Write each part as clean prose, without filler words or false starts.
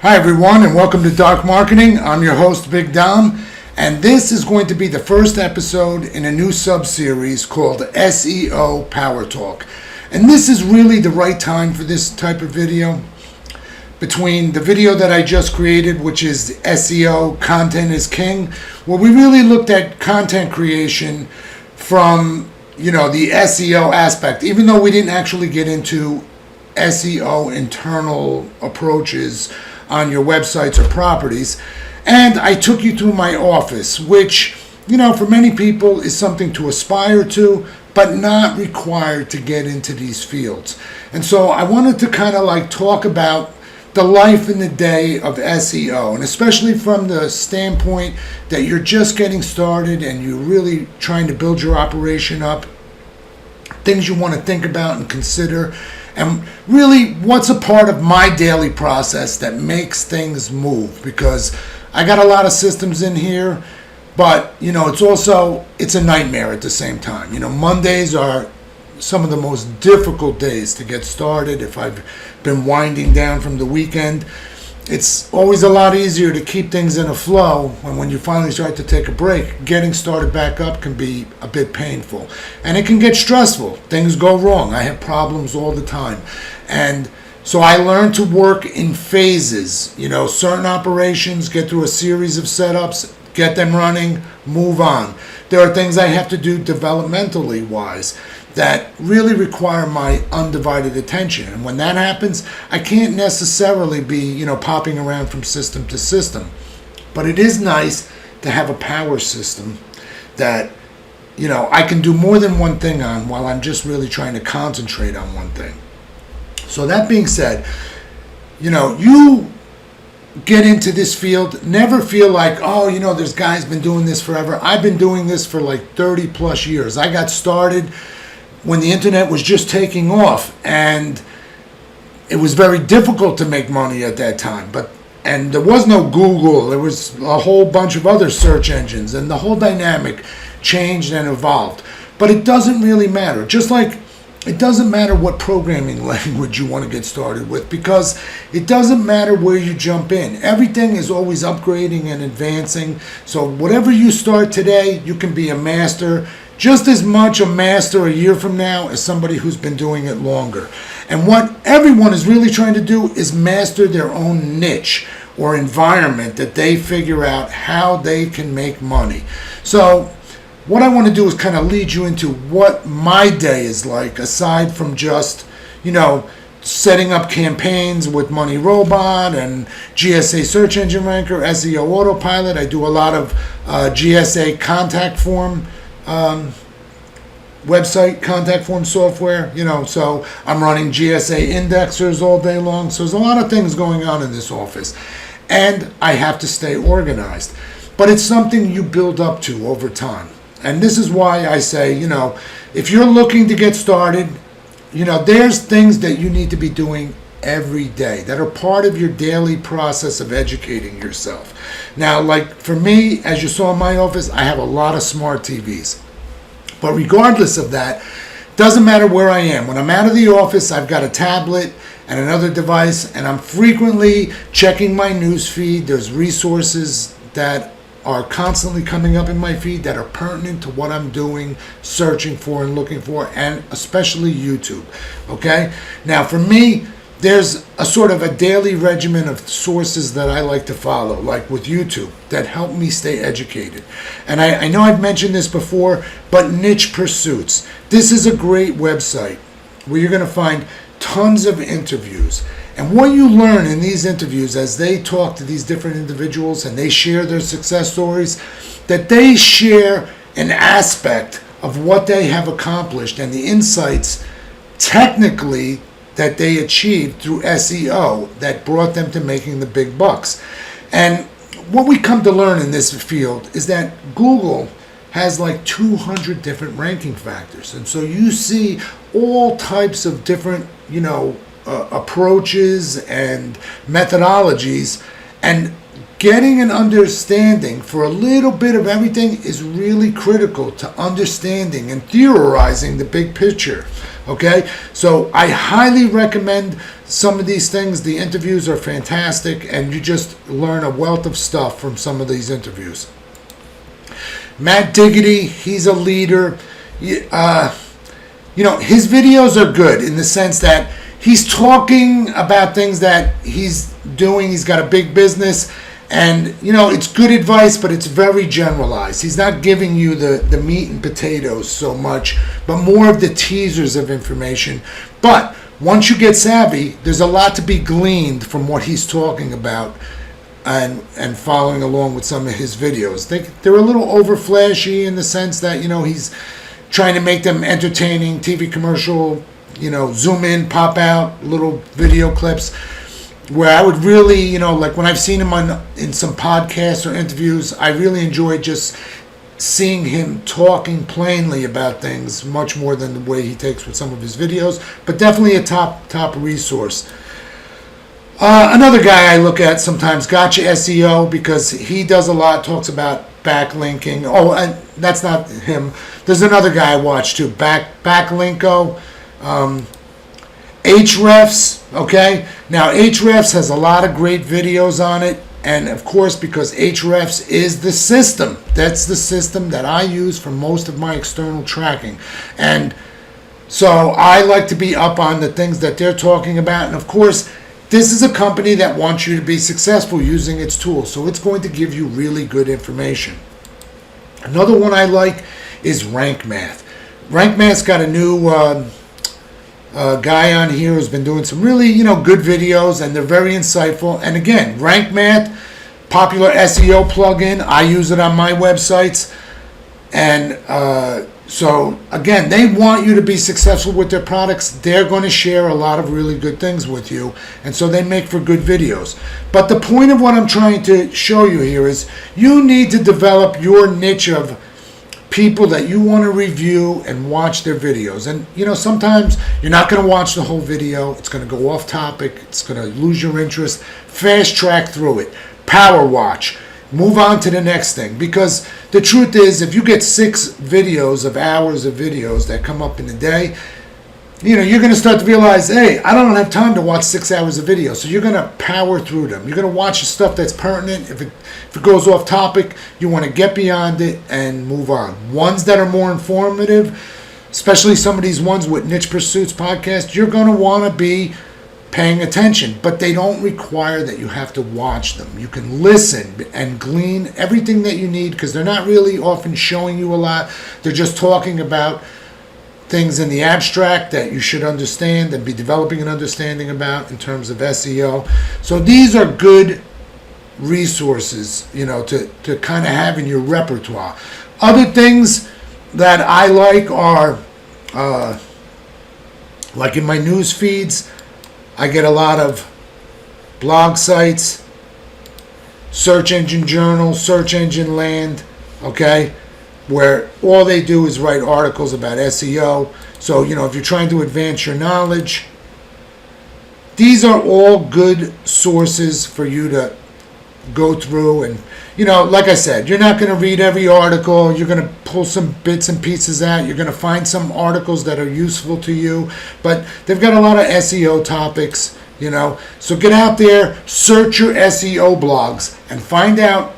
Hi everyone, and welcome to Dark Marketing. I'm your host, Big Dom, and this is going to be the first episode in a new sub-series called SEO PowerTalk. And this is really the right time for this type of video. Between the video that I just created, which is SEO, Content is King, where we really looked at content creation from, the SEO aspect, even though we didn't actually get into SEO internal approaches on your websites or properties. And I took you through my office, which, for many people is something to aspire to, but not required to get into these fields. And so I wanted to kind of talk about the life in the day of SEO, and especially from the standpoint that you're just getting started and you're really trying to build your operation up, things you want to think about and consider, and really what's a part of my daily process that makes things move. Because I got a lot of systems in here, but it's a nightmare at the same time. Mondays are some of the most difficult days to get started. If I've been winding down from the weekend, it's always a lot easier to keep things in a flow. When you finally start to take a break, getting started back up can be a bit painful, and it can get stressful. Things go wrong. I have problems all the time, and so I learned to work in phases. Certain operations, get through a series of setups, get them running, move on. There are things I have to do developmentally wise that really require my undivided attention. And when that happens, I can't necessarily be, popping around from system to system. But it is nice to have a power system that, I can do more than one thing on while I'm just really trying to concentrate on one thing. So that being said, you get into this field, never feel like, this guy's been doing this forever. I've been doing this for 30 plus years. I got started when the internet was just taking off, and it was very difficult to make money at that time. And there was no Google. There was a whole bunch of other search engines, and the whole dynamic changed and evolved. But it doesn't really matter. Just like it doesn't matter what programming language you want to get started with, because it doesn't matter where you jump in. Everything is always upgrading and advancing. So whatever you start today, you can be a master, just as much a master a year from now as somebody who's been doing it longer. And what everyone is really trying to do is master their own niche or environment that they figure out how they can make money. So what I want to do is kind of lead you into what my day is like, aside from just, setting up campaigns with Money Robot and GSA Search Engine Ranker, SEO Autopilot. I do a lot of GSA contact form website contact form software, so I'm running GSA indexers all day long. So there's a lot of things going on in this office, and I have to stay organized. But it's something you build up to over time. And this is why I say, if you're looking to get started, there's things that you need to be doing every day that are part of your daily process of educating yourself. Now, for me, as you saw in my office, I have a lot of smart TVs. But regardless of that, doesn't matter where I am. When I'm out of the office, I've got a tablet and another device, and I'm frequently checking my news feed. There's resources that are constantly coming up in my feed that are pertinent to what I'm doing, searching for and looking for, and especially YouTube. Okay? Now, for me, there's a sort of a daily regimen of sources that I like to follow, like with YouTube, that help me stay educated. And I know I've mentioned this before, but Niche Pursuits. This is a great website where you're going to find tons of interviews. And what you learn in these interviews as they talk to these different individuals and they share their success stories, that they share an aspect of what they have accomplished and the insights technically that they achieved through SEO that brought them to making the big bucks. And what we come to learn in this field is that Google has 200 different ranking factors. And so you see all types of different, approaches and methodologies, and getting an understanding for a little bit of everything is really critical to understanding and theorizing the big picture Okay, so I highly recommend some of these things. The interviews are fantastic, and you just learn a wealth of stuff from some of these interviews. Matt Diggity, he's a leader. His videos are good in the sense that he's talking about things that he's doing. He's got a big business, and it's good advice, but it's very generalized. He's not giving you the meat and potatoes so much, but more of the teasers of information. But once you get savvy, there's a lot to be gleaned from what he's talking about and following along with some of his videos. They're a little over flashy in the sense that he's trying to make them entertaining, TV commercial, zoom in, pop out, little video clips, where I would really, like when I've seen him in some podcasts or interviews, I really enjoy just seeing him talking plainly about things much more than the way he takes with some of his videos, but definitely a top resource. Another guy I look at sometimes, Gotcha SEO, because he does a lot, talks about backlinking. Oh, and that's not him. There's another guy I watch too, Backlinko, Hrefs, okay? Now, Hrefs has a lot of great videos on it, and of course, because Hrefs is the system. That's the system that I use for most of my external tracking. And so I like to be up on the things that they're talking about, and of course, this is a company that wants you to be successful using its tools, so it's going to give you really good information. Another one I like is Rank Math. Rank Math's got a new guy on here who's been doing some really, good videos, and they're very insightful. And again, Rank Math, popular SEO plugin. I use it on my websites, and so again, they want you to be successful with their products. They're going to share a lot of really good things with you, and so they make for good videos. But the point of what I'm trying to show you here is you need to develop your niche of people that you want to review and watch their videos. And sometimes you're not going to watch the whole video. It's going to go off topic. It's going to lose your interest. Fast track through it. Power watch. Move on to the next thing, because the truth is, if you get 6 videos of hours of videos that come up in a day, you're going to start to realize, hey, I don't have time to watch 6 hours of video. So you're going to power through them. You're going to watch the stuff that's pertinent. If it goes off topic, you want to get beyond it and move on. Ones that are more informative, especially some of these ones with Niche Pursuits podcast, you're going to want to be paying attention, but they don't require that you have to watch them. You can listen and glean everything that you need, because they're not really often showing you a lot. They're just talking about things in the abstract that you should understand and be developing an understanding about in terms of SEO. So these are good resources, to kind of have in your repertoire. Other things that I like are, like in my news feeds, I get a lot of blog sites, search engine journals, search engine land, okay, where all they do is write articles about SEO. So, if you're trying to advance your knowledge, these are all good sources for you to go through. And, like I said, you're not going to read every article. You're going to pull some bits and pieces out. You're going to find some articles that are useful to you. But they've got a lot of SEO topics, So get out there, search your SEO blogs, and find out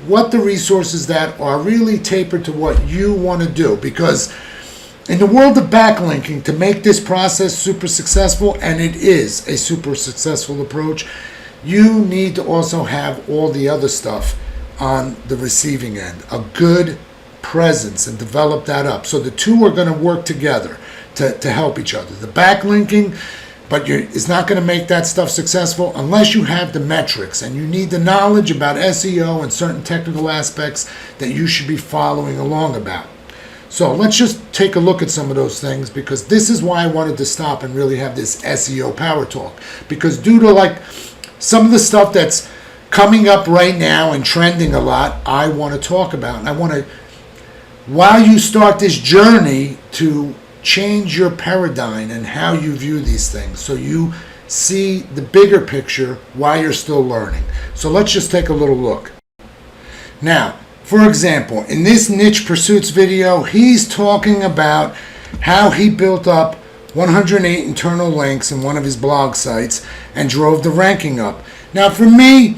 what the resources that are really tapered to what you want to do. Because in the world of backlinking, to make this process super successful, and it is a super successful approach, you need to also have all the other stuff on the receiving end, a good presence, and develop that up. So the two are going to work together to help each other. The backlinking, but it's not going to make that stuff successful unless you have the metrics, and you need the knowledge about SEO and certain technical aspects that you should be following along about. So let's just take a look at some of those things, because this is why I wanted to stop and really have this SEO Power Talk. Because due to some of the stuff that's coming up right now and trending a lot, I want to talk about. And I want to, while you start this journey, to change your paradigm and how you view these things, so you see the bigger picture while you're still learning. So let's just take a little look. Now, for example, in this Niche Pursuits video, he's talking about how he built up 108 internal links in one of his blog sites and drove the ranking up. Now for me,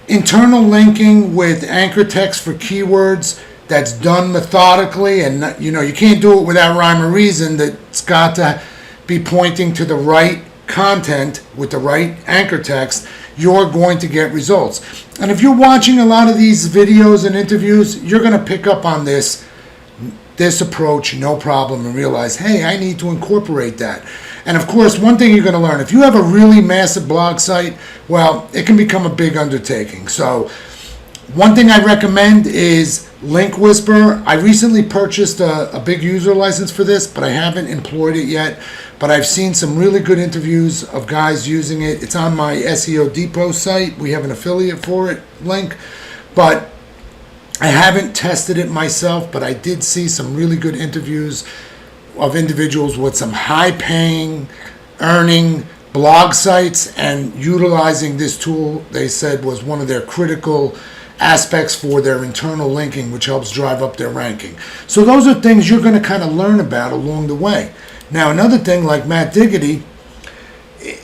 internal linking with anchor text for keywords that's done methodically, and you can't do it without rhyme or reason. That's got to be pointing to the right content with the right anchor text. You're going to get results. And if you're watching a lot of these videos and interviews, you're going to pick up on this approach, no problem, and realize, hey, I need to incorporate that. And of course, one thing you're going to learn, if you have a really massive blog site, well, it can become a big undertaking. So one thing I recommend is Link Whisper. I recently purchased a big user license for this, but I haven't employed it yet. But I've seen some really good interviews of guys using it. It's on my SEO Depot site. We have an affiliate for it, link. But I haven't tested it myself, but I did see some really good interviews of individuals with some high-paying, earning blog sites, and utilizing this tool, they said, was one of their critical aspects for their internal linking, which helps drive up their ranking. So those are things you're going to kind of learn about along the way. Now, another thing, like Matt Diggity,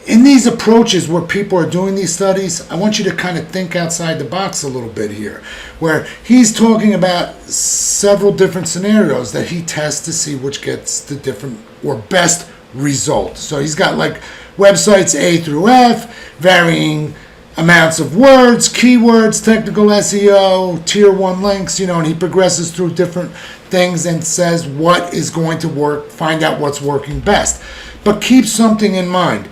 in these approaches where people are doing these studies, I want you to kind of think outside the box a little bit here, where he's talking about several different scenarios that he tests to see which gets the different or best result. So he's got like websites A through F, varying amounts of words, keywords, technical SEO, tier 1 links, and he progresses through different things and says what is going to work, find out what's working best. But keep something in mind.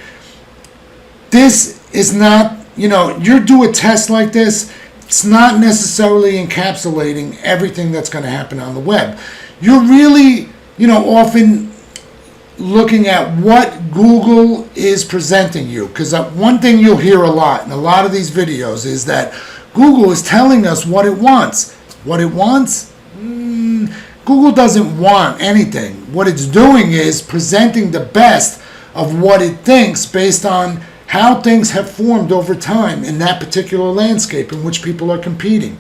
This is not, you do a test like this, it's not necessarily encapsulating everything that's going to happen on the web. You're really, often looking at what Google is presenting you. Because one thing you'll hear a lot in a lot of these videos is that Google is telling us what it wants. What it wants? Google doesn't want anything. What it's doing is presenting the best of what it thinks based on how things have formed over time in that particular landscape in which people are competing.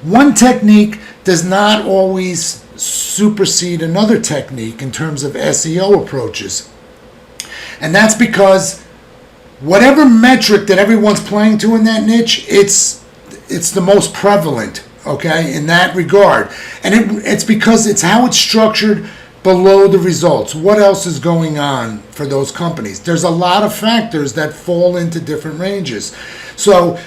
One technique does not always supersede another technique in terms of SEO approaches. And that's because whatever metric that everyone's playing to in that niche, it's the most prevalent, okay, in that regard. And it's because it's how it's structured below the results. What else is going on for those companies? There's a lot of factors that fall into different ranges. So,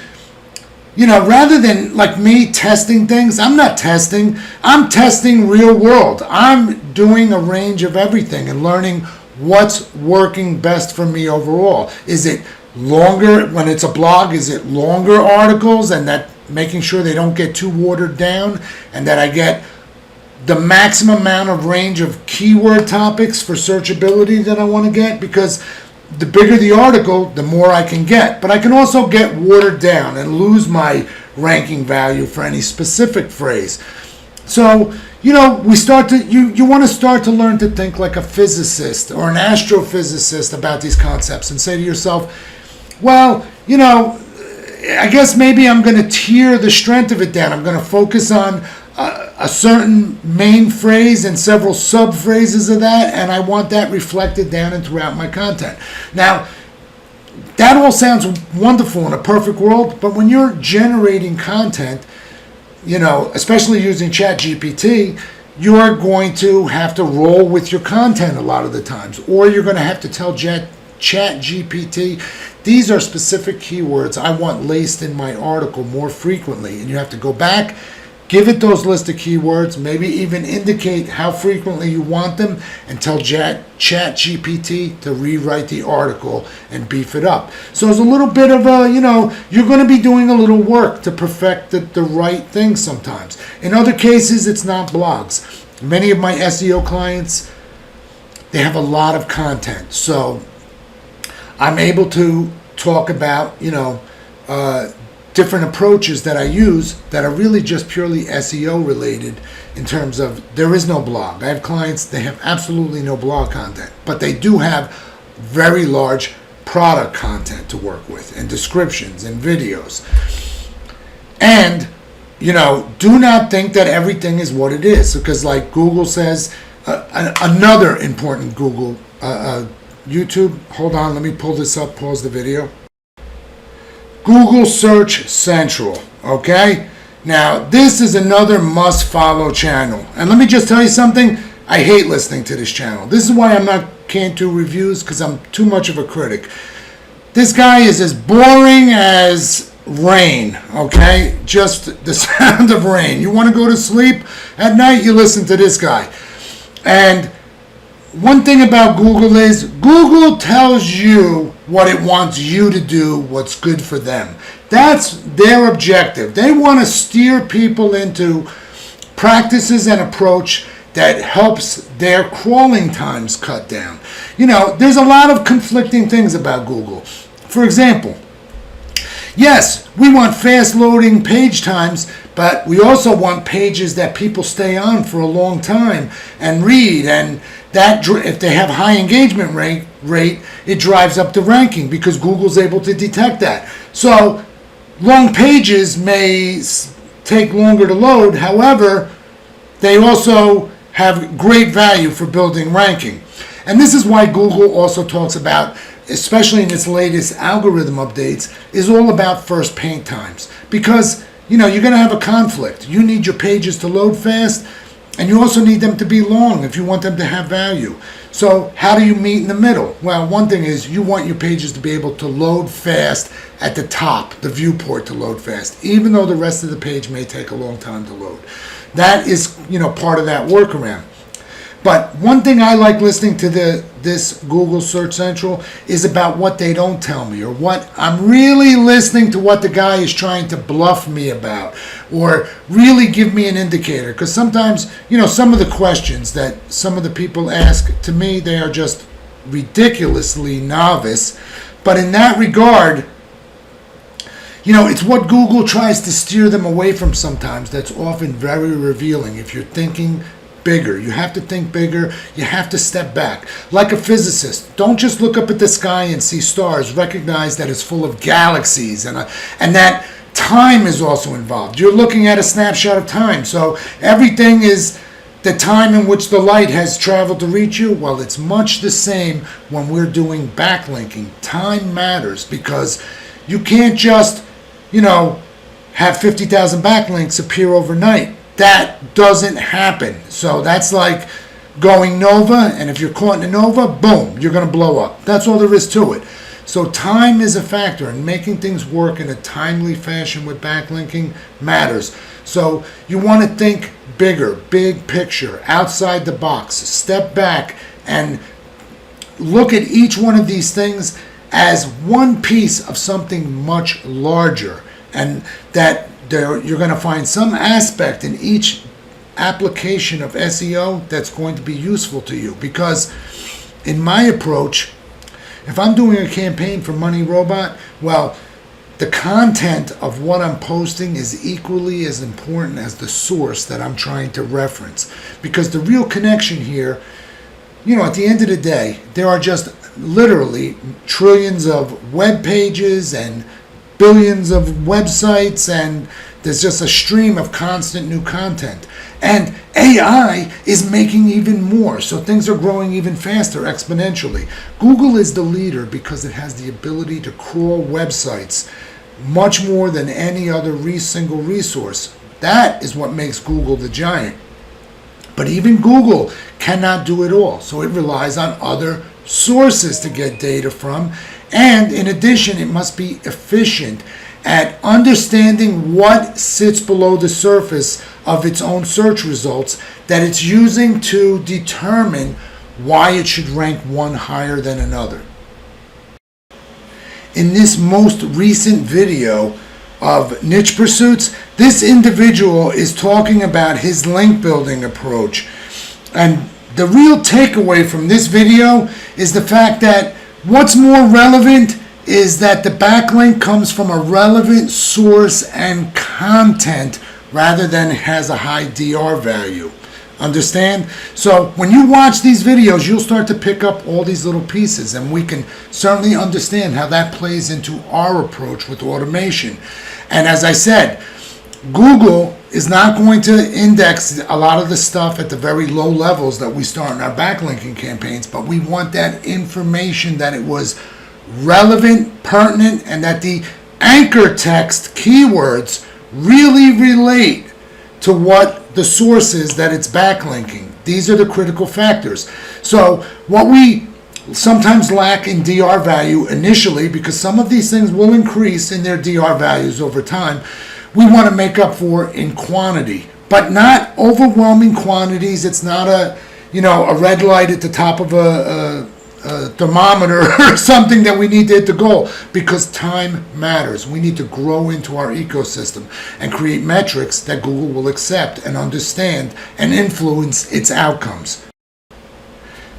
rather than like me testing things, I'm not testing. I'm testing real world. I'm doing a range of everything and learning what's working best for me overall. Is it longer, when it's a blog, is it longer articles and that making sure they don't get too watered down and that I get the maximum amount of range of keyword topics for searchability that I want to get? Because the bigger the article, the more I can get. But I can also get watered down and lose my ranking value for any specific phrase. So, we start to, you want to start to learn to think like a physicist or an astrophysicist about these concepts and say to yourself, well, I guess maybe I'm going to tier the strength of it down. I'm going to focus on a certain main phrase and several sub-phrases of that, and I want that reflected down and throughout my content. Now, that all sounds wonderful in a perfect world, but when you're generating content, especially using ChatGPT, you're going to have to roll with your content a lot of the times, or you're going to have to tell ChatGPT, these are specific keywords I want laced in my article more frequently, and you have to go back, give it those list of keywords, maybe even indicate how frequently you want them, and tell ChatGPT to rewrite the article and beef it up. So it's a little bit of a, you're going to be doing a little work to perfect the right thing sometimes. In other cases, it's not blogs. Many of my SEO clients, they have a lot of content. So I'm able to talk about, different approaches that I use that are really just purely SEO related in terms of there is no blog. I have clients, they have absolutely no blog content, but they do have very large product content to work with and descriptions and videos. And, do not think that everything is what it is, because like Google says, another important Google YouTube. Hold on, let me pull this up, pause the video. Google Search Central, okay? Now, this is another must-follow channel. And let me just tell you something, I hate listening to this channel. This is why can't do reviews, because I'm too much of a critic. This guy is as boring as rain, okay? Just the sound of rain. You want to go to sleep at night, you listen to this guy. And one thing about Google is Google tells you what it wants you to do, what's good for them. That's their objective. They want to steer people into practices and approach that helps their crawling times cut down. You know, there's a lot of conflicting things about Google. For example, yes, we want fast loading page times, but we also want pages that people stay on for a long time and read, and that if they have high engagement rate, it drives up the ranking because Google's able to detect that. So long pages may take longer to load, however, they also have great value for building ranking. And this is why Google also talks about, especially in its latest algorithm updates, is all about first paint times. Because, you know, you're going to have a conflict. You need your pages to load fast, and you also need them to be long if you want them to have value. So how do you meet in the middle? Well, one thing is you want your pages to be able to load fast at the top, the viewport to load fast, even though the rest of the page may take a long time to load. That is, you know, part of that workaround. But one thing I like listening to this Google Search Central is about what they don't tell me, or what I'm really listening to what the guy is trying to bluff me about, or really give me an indicator. Because sometimes, you know, some of the questions that some of the people ask, to me, they are just ridiculously novice. But in that regard, you know, it's what Google tries to steer them away from sometimes that's often very revealing. If you're thinking bigger, you have to think bigger, you have to step back. Like a physicist, don't just look up at the sky and see stars. Recognize that it's full of galaxies, and that time is also involved. You're looking at a snapshot of time. So everything is the time in which the light has traveled to reach you. Well, it's much the same when we're doing backlinking. Time matters, because you can't just, you know, have 50,000 backlinks appear overnight. That doesn't happen. So that's like going Nova, and if you're caught in a Nova, boom, you're going to blow up. That's all there is to it. So time is a factor, and making things work in a timely fashion with backlinking matters. So you want to think bigger, big picture, outside the box, step back and look at each one of these things as one piece of something much larger, and that you're going to find some aspect in each application of SEO that's going to be useful to you. Because in my approach, if I'm doing a campaign for Money Robot, well, the content of what I'm posting is equally as important as the source that I'm trying to reference. Because the real connection here, you know, at the end of the day, there are just literally trillions of web pages and billions of websites, and there's just a stream of constant new content. And AI is making even more, so things are growing even faster exponentially. Google is the leader because it has the ability to crawl websites much more than any other single resource. That is what makes Google the giant. But even Google cannot do it all, so it relies on other sources to get data from. And in addition, it must be efficient at understanding what sits below the surface of its own search results that it's using to determine why it should rank one higher than another. In this most recent video of Niche Pursuits, this individual is talking about his link building approach. And the real takeaway from this video is the fact that what's more relevant is that the backlink comes from a relevant source and content rather than has a high DR value. Understand? So when you watch these videos, you'll start to pick up all these little pieces, and we can certainly understand how that plays into our approach with automation. And as I said, Google is not going to index a lot of the stuff at the very low levels that we start in our backlinking campaigns, but we want that information that it was relevant, pertinent, and that the anchor text keywords really relate to what the source is that it's backlinking. These are the critical factors. So what we sometimes lack in DR value initially, because some of these things will increase in their DR values over time, we want to make up for in quantity, but not overwhelming quantities. It's not a red light at the top of a thermometer or something that we need to hit the goal, because time matters. We need to grow into our ecosystem and create metrics that Google will accept and understand and influence its outcomes.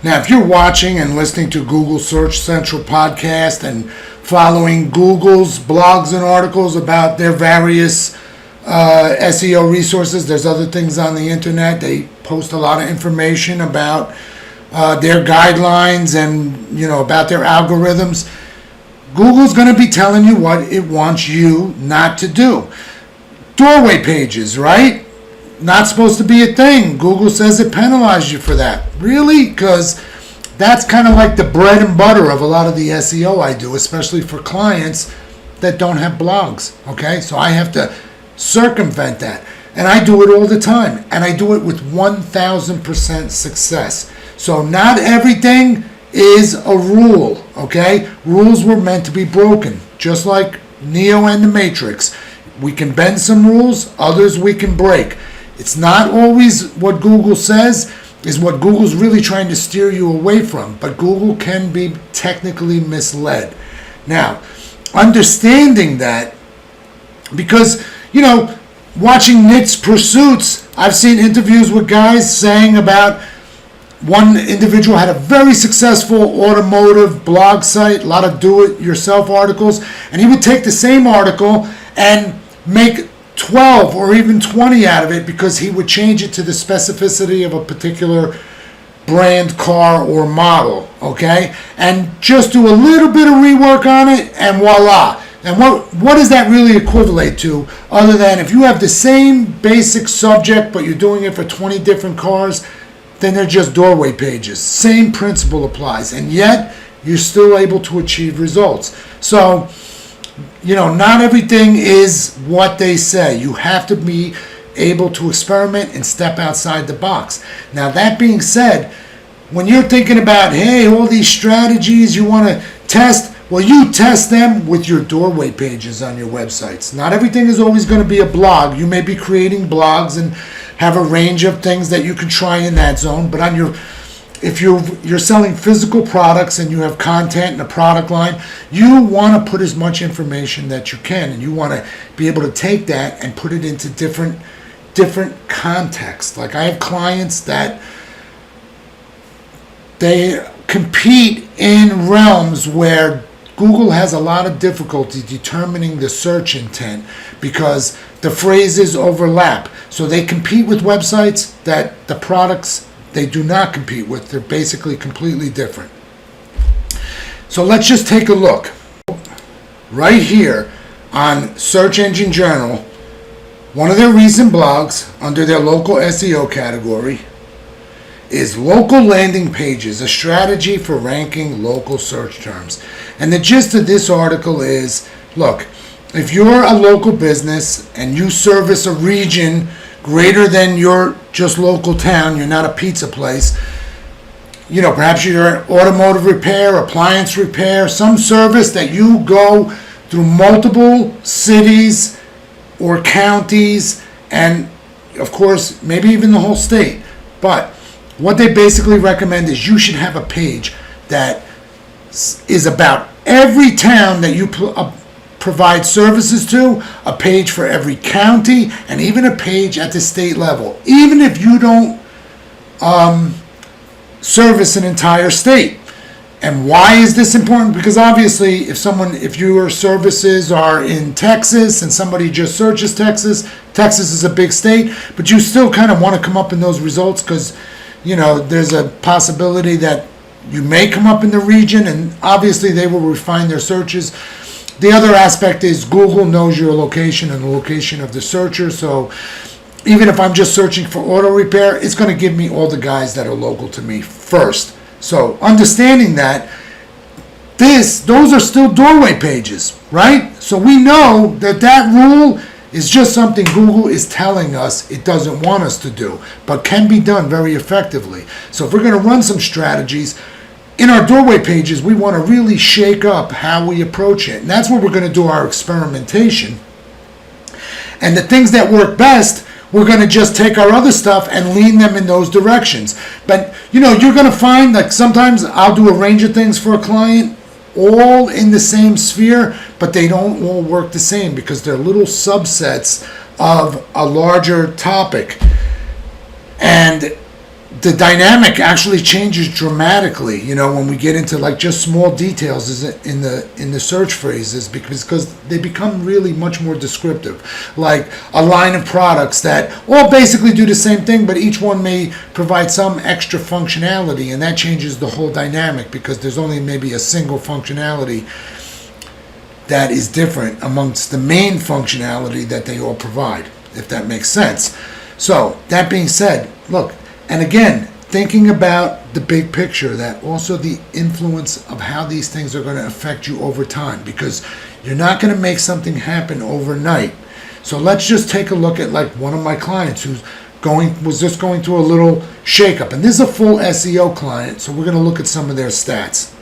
Now, if you're watching and listening to Google Search Central podcast and following Google's blogs and articles about their various SEO resources, there's other things on the internet. They post a lot of information about their guidelines and about their algorithms. Google's going to be telling you what it wants you not to do. Doorway pages, right? Not supposed to be a thing. Google says it penalizes you for that. Really? Because that's kind of like the bread and butter of a lot of the SEO I do, especially for clients that don't have blogs. Okay? So I have to circumvent that. And I do it all the time. And I do it with 1,000% success. So not everything is a rule. Okay? Rules were meant to be broken. Just like Neo and the Matrix. We can bend some rules, others we can break. It's not always what Google says is what Google's really trying to steer you away from, but Google can be technically misled. Now, understanding that, because, watching Niche Pursuits, I've seen interviews with guys saying about one individual had a very successful automotive blog site, a lot of do-it-yourself articles, and he would take the same article and make 12 or even 20 out of it, because he would change it to the specificity of a particular brand, car, or model, okay? And just do a little bit of rework on it, and voila. And what does that really equivalent to, other than if you have the same basic subject, but you're doing it for 20 different cars, then they're just doorway pages. Same principle applies, and yet you're still able to achieve results. So, not everything is what they say. You have to be able to experiment and step outside the box. Now, that being said, when you're thinking about, hey, all these strategies you want to test, well, you test them with your doorway pages on your websites. Not everything is always going to be a blog. You may be creating blogs and have a range of things that you can try in that zone, but if you're selling physical products and you have content and a product line, you want to put as much information that you can, and you want to be able to take that and put it into different contexts. Like I have clients that they compete in realms where Google has a lot of difficulty determining the search intent because the phrases overlap. So they compete with websites that the products they do not compete with. They're basically completely different. So let's just take a look. Right here on Search Engine Journal, one of their recent blogs under their local SEO category is Local Landing Pages, a strategy for ranking local search terms. And the gist of this article is, look, if you're a local business and you service a region greater than your just local town, you're not a pizza place, perhaps you're an automotive repair, appliance repair, some service that you go through multiple cities or counties, and of course, maybe even the whole state. But what they basically recommend is you should have a page that is about every town that you provide services to, a page for every county, and even a page at the state level, even if you don't service an entire state. And why is this important? Because obviously if your services are in Texas and somebody just searches Texas is a big state, but you still kind of want to come up in those results because there's a possibility that you may come up in the region, and obviously they will refine their searches. The other aspect is Google knows your location and the location of the searcher, so even if I'm just searching for auto repair, it's going to give me all the guys that are local to me first. So understanding that, those are still doorway pages, right? So we know that that rule is just something Google is telling us it doesn't want us to do, but can be done very effectively. So if we're going to run some strategies, in our doorway pages, we want to really shake up how we approach it. And that's where we're going to do our experimentation. And the things that work best, we're going to just take our other stuff and lean them in those directions. But, you're going to find like sometimes I'll do a range of things for a client, all in the same sphere, but they don't all work the same because they're little subsets of a larger topic. And the dynamic actually changes dramatically, when we get into like just small details in the search phrases, because they become really much more descriptive. Like a line of products that all basically do the same thing, but each one may provide some extra functionality, and that changes the whole dynamic because there's only maybe a single functionality that is different amongst the main functionality that they all provide, if that makes sense. So that being said, look, and again, thinking about the big picture, that also the influence of how these things are going to affect you over time, because you're not going to make something happen overnight. So let's just take a look at like one of my clients who was just going through a little shakeup. And this is a full SEO client, so we're going to look at some of their stats.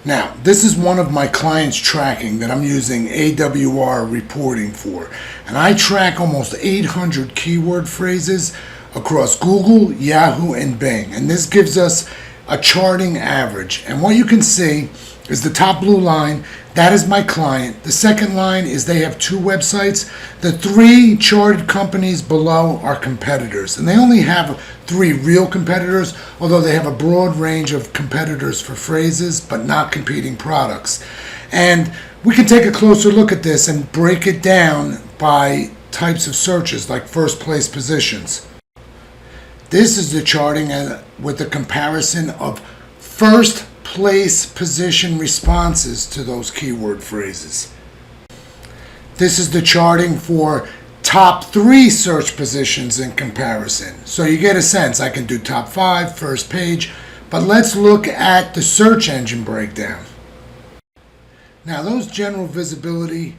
Now, this is one of my clients' tracking that I'm using AWR reporting for. And I track almost 800 keyword phrases across Google, Yahoo, and Bing. And this gives us a charting average. And what you can see is the top blue line, that is my client. The second line is they have 2 websites. The 3 charted companies below are competitors. And they only have 3 real competitors, although they have a broad range of competitors for phrases, but not competing products. And we can take a closer look at this and break it down by types of searches, like first place positions. This is the charting with the comparison of first place position responses to those keyword phrases. This is the charting for top 3 search positions in comparison. So you get a sense. I can do top 5, first page, but let's look at the search engine breakdown. Now those general visibility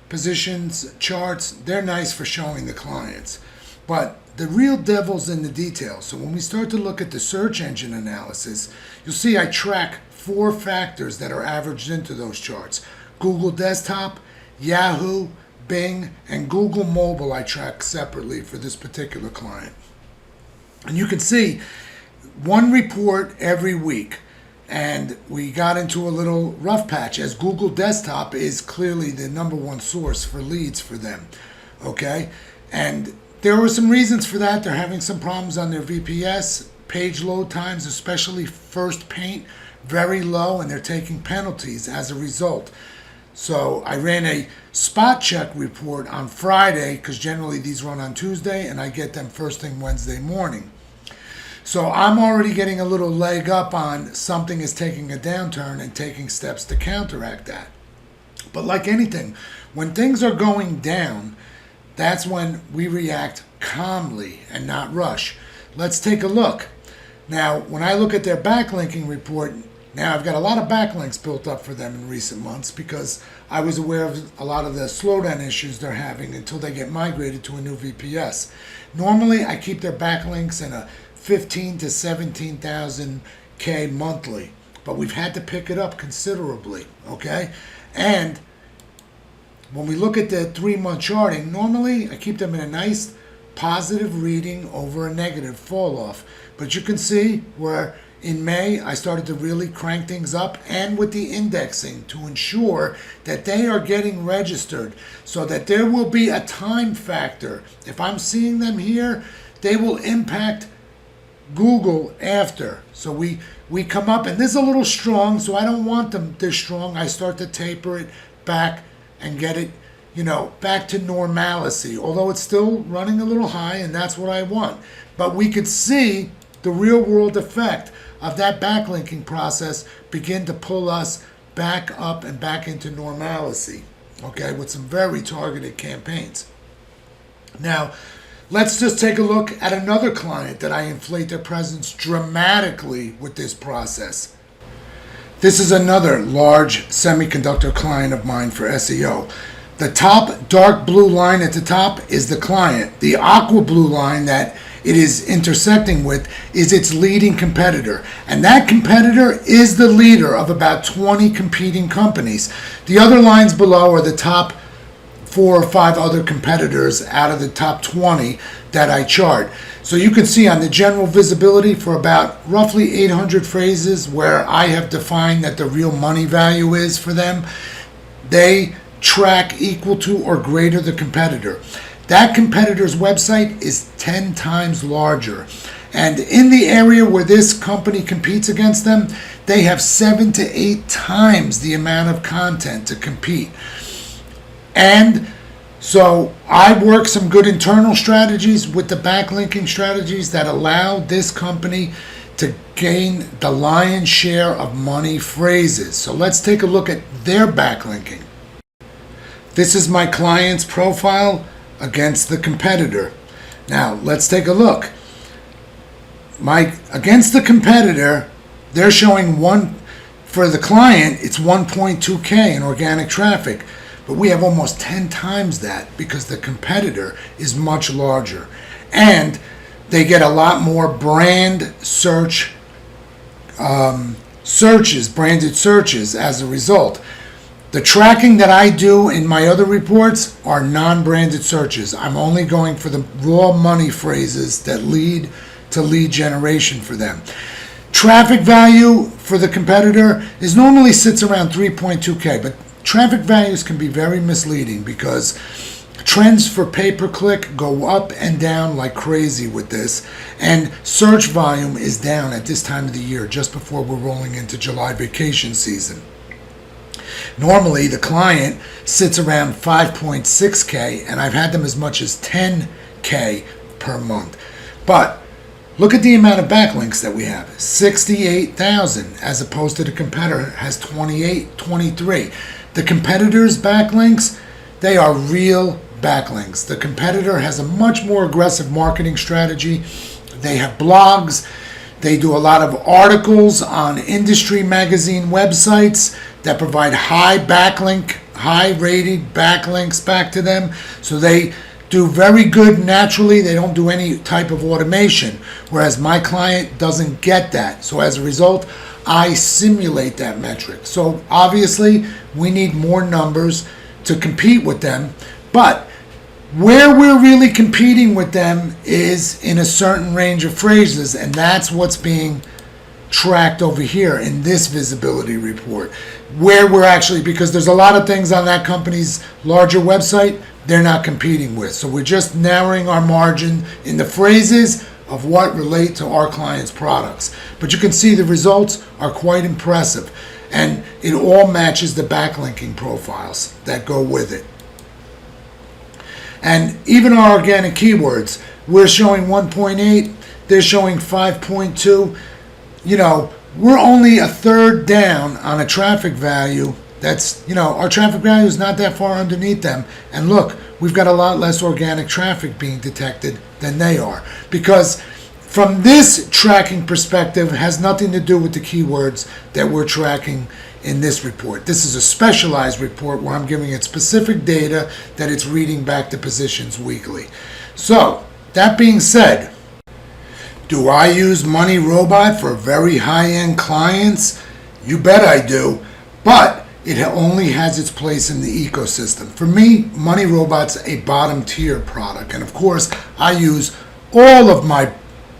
positions charts, they're nice for showing the clients, but the real devil's in the details. So when we start to look at the search engine analysis, you'll see I track 4 factors that are averaged into those charts. Google Desktop, Yahoo, Bing, and Google Mobile I track separately for this particular client. And you can see one report every week. And we got into a little rough patch, as Google Desktop is clearly the number 1 source for leads for them. Okay? And there were some reasons for that. They're having some problems on their VPS. Page load times, especially first paint, very low, and they're taking penalties as a result. So I ran a spot check report on Friday, because generally these run on Tuesday, and I get them first thing Wednesday morning. So I'm already getting a little leg up on something is taking a downturn and taking steps to counteract that. But like anything, when things are going down, that's when we react calmly and not rush. Let's take a look. Now, when I look at their backlinking report, now I've got a lot of backlinks built up for them in recent months because I was aware of a lot of the slowdown issues they're having until they get migrated to a new VPS. Normally, I keep their backlinks in a 15 to 17,000 K monthly, but we've had to pick it up considerably, okay? And when we look at the 3-month charting, normally I keep them in a nice positive reading over a negative fall off. But you can see where in May I started to really crank things up, and with the indexing to ensure that they are getting registered so that there will be a time factor. If I'm seeing them here, they will impact Google after. So we come up, and this is a little strong, so I don't want them this strong. I start to taper it back and get it, back to normalcy, although it's still running a little high, and that's what I want. But we could see the real world effect of that backlinking process begin to pull us back up and back into normalcy, okay, with some very targeted campaigns. Now, let's just take a look at another client that I inflate their presence dramatically with this process. This is another large semiconductor client of mine for SEO. The top dark blue line at the top is the client. The aqua blue line that it is intersecting with is its leading competitor. And that competitor is the leader of about 20 competing companies. The other lines below are the top 4 or 5 other competitors out of the top 20 that I chart. So you can see on the general visibility for about roughly 800 phrases where I have defined that the real money value is for them, they track equal to or greater the competitor. That competitor's website is 10 times larger. And in the area where this company competes against them, they have 7 to 8 times the amount of content to compete. And so I work some good internal strategies with the backlinking strategies that allow this company to gain the lion's share of money phrases. So let's take a look at their backlinking. This is my client's profile against the competitor. Now let's take a look. Against the competitor, they're showing for the client, it's 1.2K in organic traffic. But we have almost 10 times that because the competitor is much larger. And they get a lot more brand search branded searches as a result. The tracking that I do in my other reports are non-branded searches. I'm only going for the raw money phrases that lead to lead generation for them. Traffic value for the competitor normally sits around 3.2K, but traffic values can be very misleading because trends for pay-per-click go up and down like crazy with this, and search volume is down at this time of the year, just before we're rolling into July vacation season. Normally, the client sits around 5.6K, and I've had them as much as 10K per month. But look at the amount of backlinks that we have, 68,000, as opposed to the competitor has 23. The competitor's backlinks, they are real backlinks. The competitor has a much more aggressive marketing strategy. They have blogs. They do a lot of articles on industry magazine websites that provide high rated backlinks back to them. So they do very good naturally. They don't do any type of automation, whereas my client doesn't get that. So as a result, I simulate that metric. So obviously, we need more numbers to compete with them. But where we're really competing with them is in a certain range of phrases, and that's what's being tracked over here in this visibility report. Where we're actually, because there's a lot of things on that company's larger website they're not competing with. So we're just narrowing our margin in the phrases of what relate to our clients' products. But you can see the results are quite impressive, and it all matches the backlinking profiles that go with it. And even our organic keywords, we're showing 1.8, they're showing 5.2. You know, we're only a third down on a traffic value. That's, our traffic value is not that far underneath them. And look, we've got a lot less organic traffic being detected than they are. Because from this tracking perspective, it has nothing to do with the keywords that we're tracking in this report. This is a specialized report where I'm giving it specific data that it's reading back to positions weekly. So, that being said, do I use Money Robot for very high-end clients? You bet I do. But it only has its place in the ecosystem. For me, Money Robot's a bottom tier product. And of course, I use all of my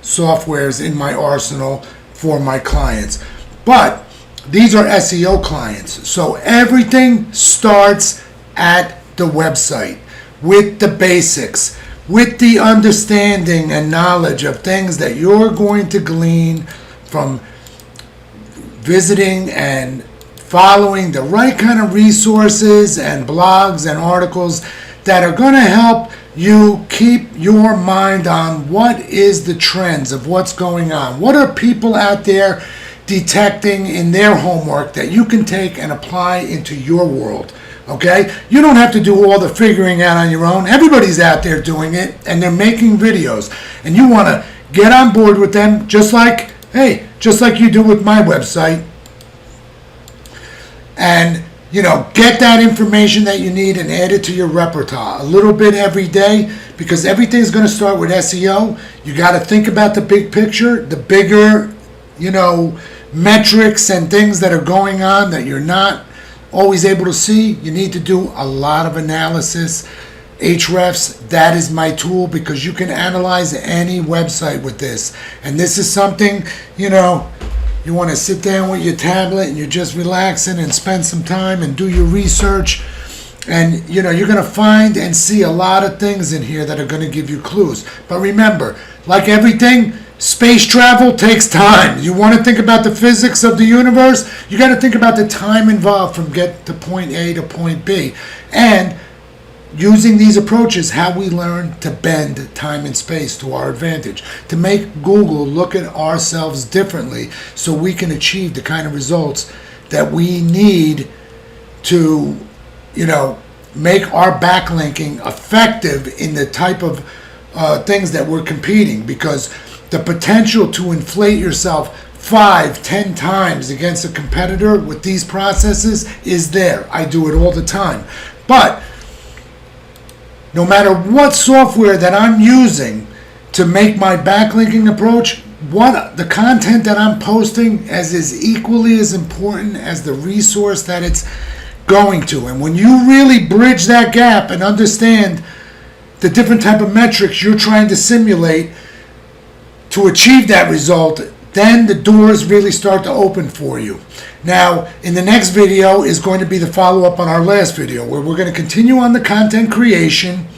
softwares in my arsenal for my clients. But these are SEO clients. So everything starts at the website with the basics, with the understanding and knowledge of things that you're going to glean from visiting and following the right kind of resources and blogs and articles that are going to help you keep your mind on what is the trends of what's going on. What are people out there detecting in their homework that you can take and apply into your world? Okay? You don't have to do all the figuring out on your own. Everybody's out there doing it, and they're making videos. And you want to get on board with them, just like you do with my website. And, get that information that you need and add it to your repertoire a little bit every day, because everything's going to start with SEO. You got to think about the big picture, the bigger, metrics and things that are going on that you're not always able to see. You need to do a lot of analysis. Ahrefs, that is my tool, because you can analyze any website with this. And this is something, you want to sit down with your tablet and you're just relaxing and spend some time and do your research. And, you're going to find and see a lot of things in here that are going to give you clues. But remember, like everything, space travel takes time. You want to think about the physics of the universe, you got to think about the time involved from get to point A to point B. And using these approaches, how we learn to bend time and space to our advantage, to make Google look at ourselves differently so we can achieve the kind of results that we need to, make our backlinking effective in the type of things that we're competing. Because the potential to inflate yourself 5-10 times against a competitor with these processes is there. I do it all the time. But no matter what software that I'm using to make my backlinking approach, what the content that I'm posting is equally as important as the resource that it's going to. And when you really bridge that gap and understand the different type of metrics you're trying to simulate to achieve that result, then the doors really start to open for you. Now, in the next video is going to be the follow-up on our last video, where we're going to continue on the content creation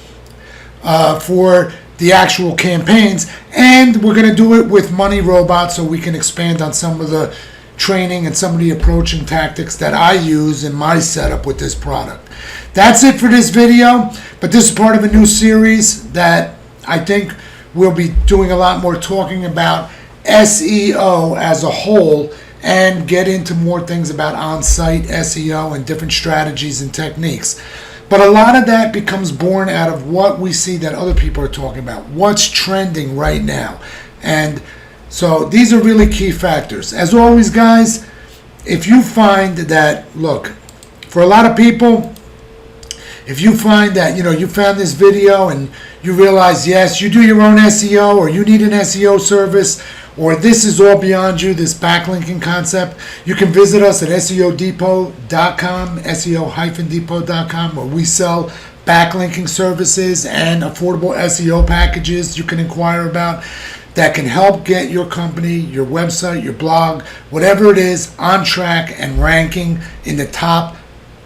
for the actual campaigns, and we're going to do it with Money Robot so we can expand on some of the training and some of the approach and tactics that I use in my setup with this product. That's it for this video, but this is part of a new series that I think we'll be doing a lot more talking about SEO as a whole, and get into more things about on-site SEO and different strategies and techniques. But a lot of that becomes born out of what we see that other people are talking about, what's trending right now. And so these are really key factors. As always, guys, if you find that, look, for a lot of people, if you find that, you found this video and you realize, yes, you do your own SEO, or you need an SEO service, or this is all beyond you, this backlinking concept, you can visit us at SEOdepot.com, SEO-depot.com, where we sell backlinking services and affordable SEO packages you can inquire about that can help get your company, your website, your blog, whatever it is, on track and ranking in the top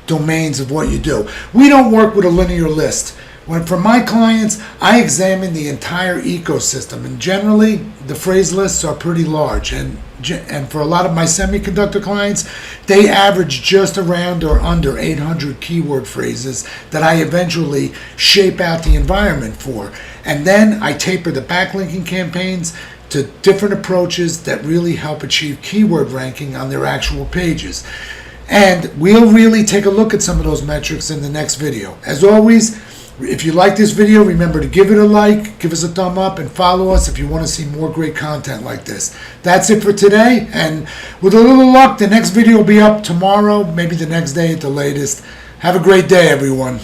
domains of what you do. We don't work with a linear list. For my clients, I examine the entire ecosystem, and generally the phrase lists are pretty large, and for a lot of my semiconductor clients, they average just around or under 800 keyword phrases that I eventually shape out the environment for. And then I taper the backlinking campaigns to different approaches that really help achieve keyword ranking on their actual pages. And we'll really take a look at some of those metrics in the next video. As always, if you like this video, remember to give it a like, give us a thumb up, and follow us if you want to see more great content like this. That's it for today, and with a little luck, the next video will be up tomorrow, maybe the next day at the latest. Have a great day, everyone.